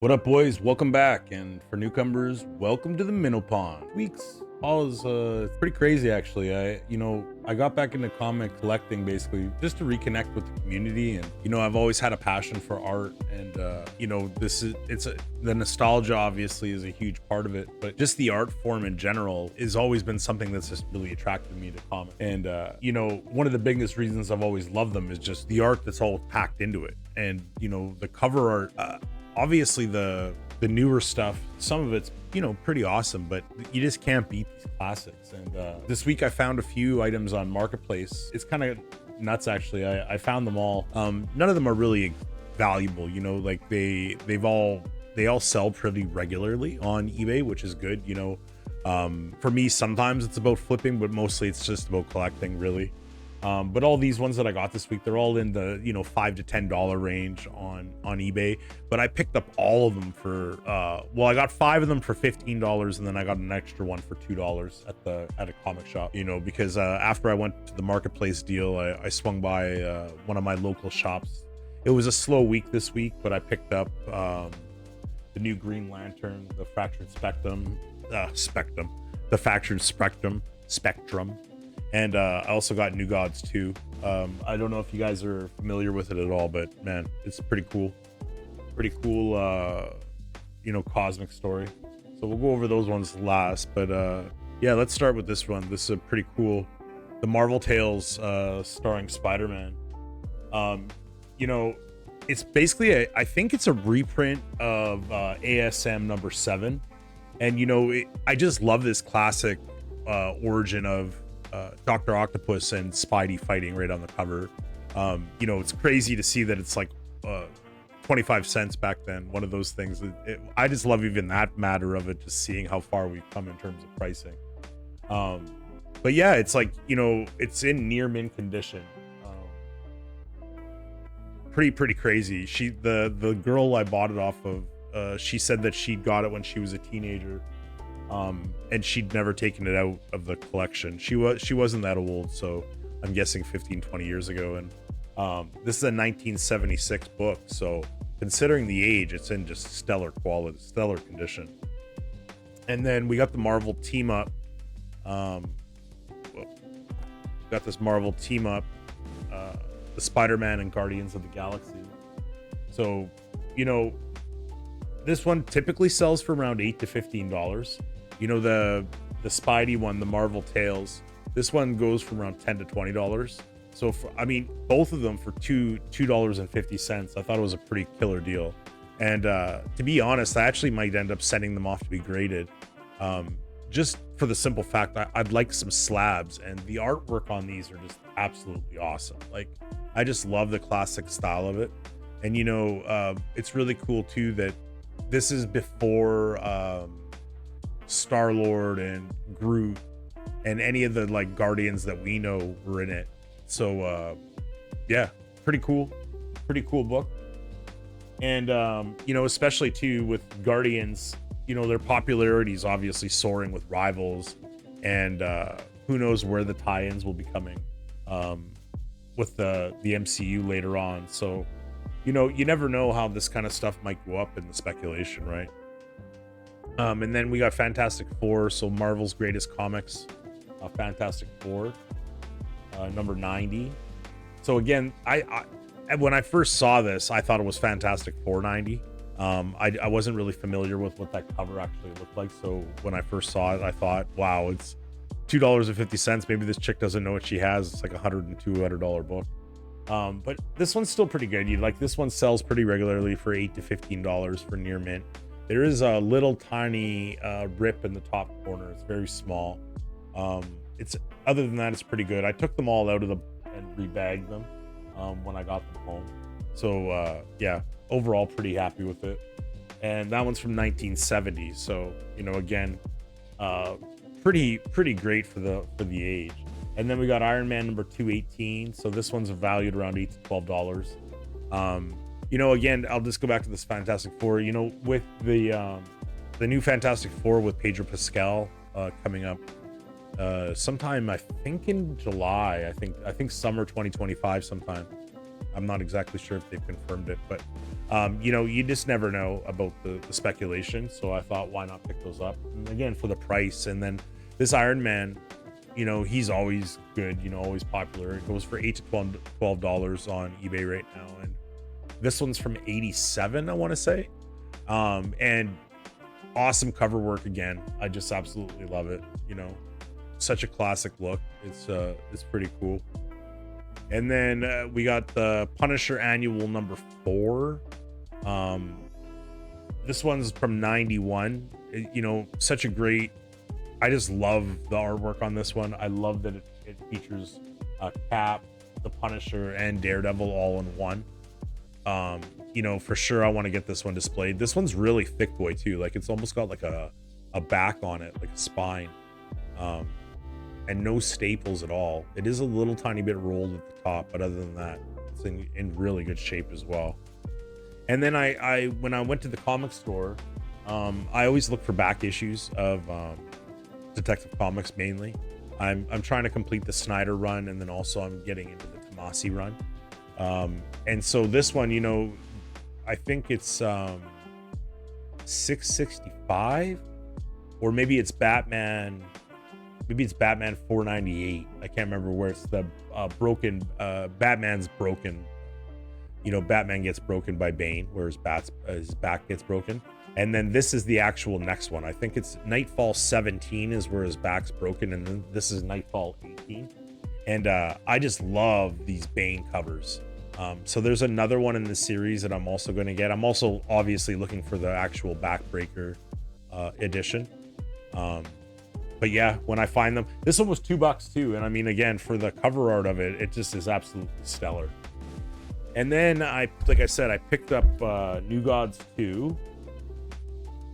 What up, boys? Welcome back, and for newcomers, welcome to the Minnow Pond. Weeks all is pretty crazy, actually. I got back into comic collecting basically just to reconnect with the community, and I've always had a passion for art, and the nostalgia obviously is a huge part of it, but just the art form in general has always been something that's just really attracted me to comics. And one of the biggest reasons I've always loved them is just the art that's all packed into it, and the cover art. Obviously the newer stuff, some of it's pretty awesome, but you just can't beat these classics. And this week I found a few items on Marketplace. It's kind of nuts, actually. I found them all. None of them are really valuable, like they all sell pretty regularly on eBay, which is good. For me, sometimes it's about flipping, but mostly it's just about collecting, really. But all these ones that I got this week, they're all in the $5 to $10 range on eBay. But I picked up all of them for I got 5 of them for $15, and then I got an extra one for $2 at a comic shop. Because after I went to the Marketplace deal, I swung by one of my local shops. It was a slow week this week, but I picked up the new Green Lantern, the Fractured Spectrum, the Fractured Spectrum. And I also got New Gods too. I don't know if you guys are familiar with it at all, but man, it's pretty cool cosmic story. So we'll go over those ones last, but yeah, let's start with this one. This is a pretty cool, the Marvel Tales starring Spider-Man. It's basically I think it's a reprint of ASM number 7, and I just love this classic origin of Dr. Octopus and Spidey fighting right on the cover. It's crazy to see that it's like 25 cents back then. One of those things. I just love even that matter of it, just seeing how far we've come in terms of pricing. But yeah, it's like, it's in near mint condition. Pretty crazy. The girl I bought it off of, she said that she got it when she was a teenager. And she'd never taken it out of the collection. She wasn't that old, so I'm guessing 15-20 years ago. And this is a 1976 book, so considering the age, it's in just stellar condition. And then we got the Marvel team up. Got this Marvel team up, the Spider-Man and Guardians of the Galaxy. So this one typically sells for around $8 to $15. The Spidey one, the Marvel Tales, this one goes from around $10 to $20. So both of them for $2.50. I thought it was a pretty killer deal. And to be honest, I actually might end up sending them off to be graded, just for the simple fact that I'd like some slabs, and the artwork on these are just absolutely awesome. Like, I just love the classic style of it. And it's really cool too that this is before Star-Lord and Groot and any of the like Guardians that we know were in it. So yeah, pretty cool book. And especially too with Guardians, their popularity is obviously soaring with Rivals, and who knows where the tie-ins will be coming with the MCU later on. So you never know how this kind of stuff might go up in the speculation, right? And then we got Fantastic Four, so Marvel's Greatest Comics, Fantastic Four, number 90. So again, I when I first saw this, I thought it was Fantastic Four 90. I wasn't really familiar with what that cover actually looked like, so when I first saw it, I thought, wow, it's $2.50. Maybe this chick doesn't know what she has. It's like $200 book. But this one's still pretty good. This one sells pretty regularly for $8 to $15 for near mint. There is a little tiny rip in the top corner. It's very small. Other than that, it's pretty good. I took them all out of and rebagged them when I got them home. So yeah, overall pretty happy with it. And that one's from 1970. So again, pretty great for the age. And then we got Iron Man number 218. So this one's valued around $8 to $12. Again, I'll just go back to this Fantastic Four. With the new Fantastic Four with Pedro Pascal coming up sometime, I think in July. I think summer 2025 sometime. I'm not exactly sure if they've confirmed it, but you know, you just never know about the speculation. So I thought, why not pick those up? And again, for the price. And then this Iron Man, you know, he's always good, you know, always popular. It goes for $8 to $12 on eBay right now. And this one's from 87, I want to say. And awesome cover work again. I just absolutely love it. You know, such a classic look. It's pretty cool. And then we got the Punisher Annual number 4. This one's from 91. You know, such a great, I just love the artwork on this one. I love that it features Cap, the Punisher, and Daredevil all in one. You know, for sure I want to get this one displayed. This one's really thick boy too. Like, it's almost got like a back on it, like a spine. And no staples at all. It is a little tiny bit rolled at the top, but other than that, it's in really good shape as well. And then I when I went to the comic store, I always look for back issues of Detective Comics mainly. I'm trying to complete the Snyder run, and then also I'm getting into the Tomasi run. And so this one, you know, I think it's 665, or maybe it's Batman. Maybe it's Batman 498. I can't remember where it's the broken. Batman's broken. You know, Batman gets broken by Bane, where his back gets broken. And then this is the actual next one. I think it's Nightfall 17 is where his back's broken, and then this is Nightfall 18. And I just love these Bane covers. So there's another one in the series that I'm also going to get. I'm also obviously looking for the actual backbreaker edition. But yeah, when I find them, this one was $2 too. And I mean, again, for the cover art of it, it just is absolutely stellar. And then like I said, I picked up New Gods 2.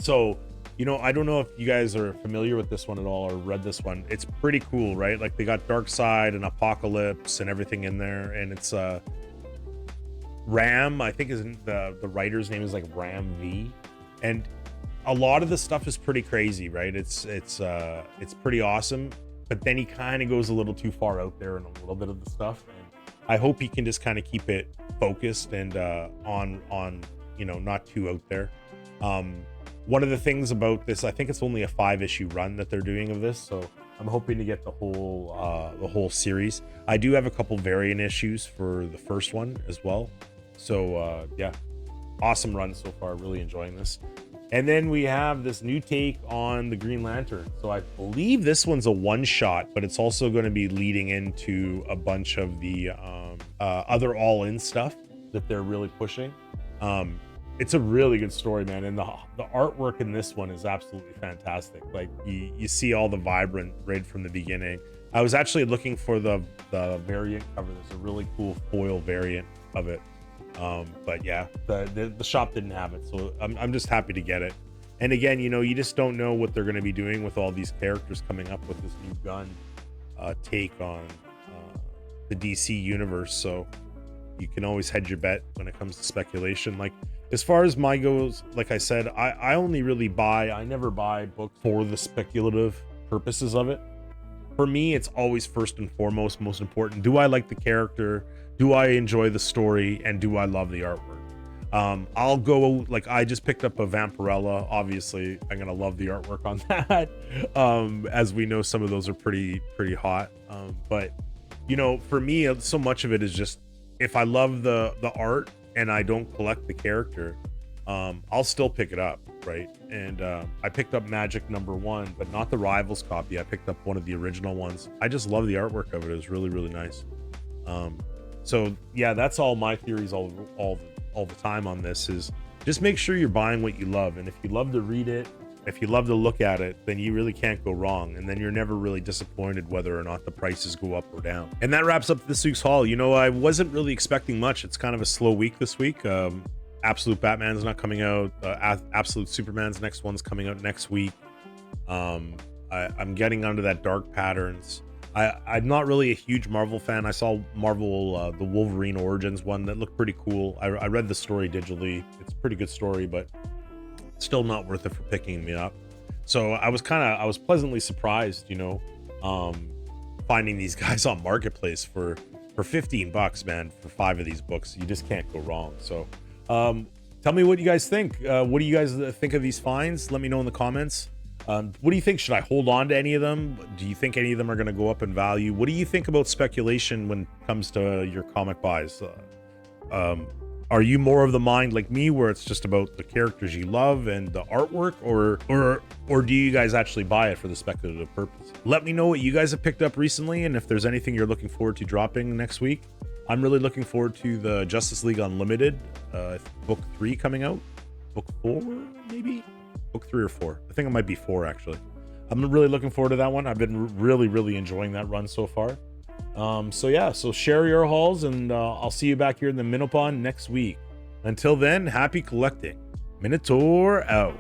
So, you know, I don't know if you guys are familiar with this one at all or read this one. It's pretty cool, right? Like, they got Darkseid and Apocalypse and everything in there. And it's Ram, I think is the writer's name is like Ram V. And a lot of the stuff is pretty crazy, right? It's pretty awesome, but then he kind of goes a little too far out there in a little bit of the stuff. And I hope he can just kind of keep it focused and on you know, not too out there. One of the things about this, I think it's only a 5-issue run that they're doing of this, so I'm hoping to get the whole series. I do have a couple variant issues for the first one as well. So yeah, awesome run so far. Really enjoying this. And then we have this new take on the Green Lantern. So I believe this one's a one-shot, but it's also going to be leading into a bunch of the other all-in stuff that they're really pushing. It's a really good story, man. And the artwork in this one is absolutely fantastic. Like, you see all the vibrant right from the beginning. I was actually looking for the variant cover. There's a really cool foil variant of it. But yeah, the shop didn't have it, so I'm just happy to get it. And again, you know, you just don't know what they're going to be doing with all these characters coming up with this new gun take on the DC universe. So you can always hedge your bet when it comes to speculation. Like, as far as my goes, like I said, I only really I never buy books for the speculative purposes of it. For me, it's always first and foremost, most important. Do I like the character? Do I enjoy the story? And do I love the artwork? I'll go, like, I just picked up a Vampirella. Obviously, I'm going to love the artwork on that. As we know, some of those are pretty hot. But, you know, for me, so much of it is just, if I love the art and I don't collect the character, I'll still pick it up, right? And I picked up Magic #1, but not the Rivals copy. I picked up one of the original ones. I just love the artwork of it. It was really nice. So yeah, that's all my theories all the time on this is just make sure you're buying what you love. And if you love to read it, if you love to look at it, then you really can't go wrong. And then you're never really disappointed whether or not the prices go up or down. And that wraps up this week's haul. You know, I wasn't really expecting much. It's kind of a slow week this week. Absolute Batman's not coming out. Absolute Superman's next one's coming out next week. I'm getting onto that Dark Patterns. I'm not really a huge Marvel fan. I saw Marvel, the Wolverine Origins one that looked pretty cool. I read the story digitally. It's a pretty good story, but still not worth it for picking me up. So I was pleasantly surprised, you know, finding these guys on Marketplace for for 15 bucks, man, for 5 of these books, you just can't go wrong. So tell me what you guys think. What do you guys think of these finds? Let me know in the comments. What do you think? Should I hold on to any of them? Do you think any of them are going to go up in value? What do you think about speculation when it comes to your comic buys? Are you more of the mind like me, where it's just about the characters you love and the artwork, or do you guys actually buy it for the speculative purpose? Let me know what you guys have picked up recently, and if there's anything you're looking forward to dropping next week. I'm really looking forward to the Justice League Unlimited book 3 coming out. Book 4, maybe? Book 3 or 4. I think it might be 4, actually. I'm really looking forward to that one. I've been really enjoying that run so far. So yeah, so share your hauls, and I'll see you back here in the Minopon next week. Until then, happy collecting. Minotaur out.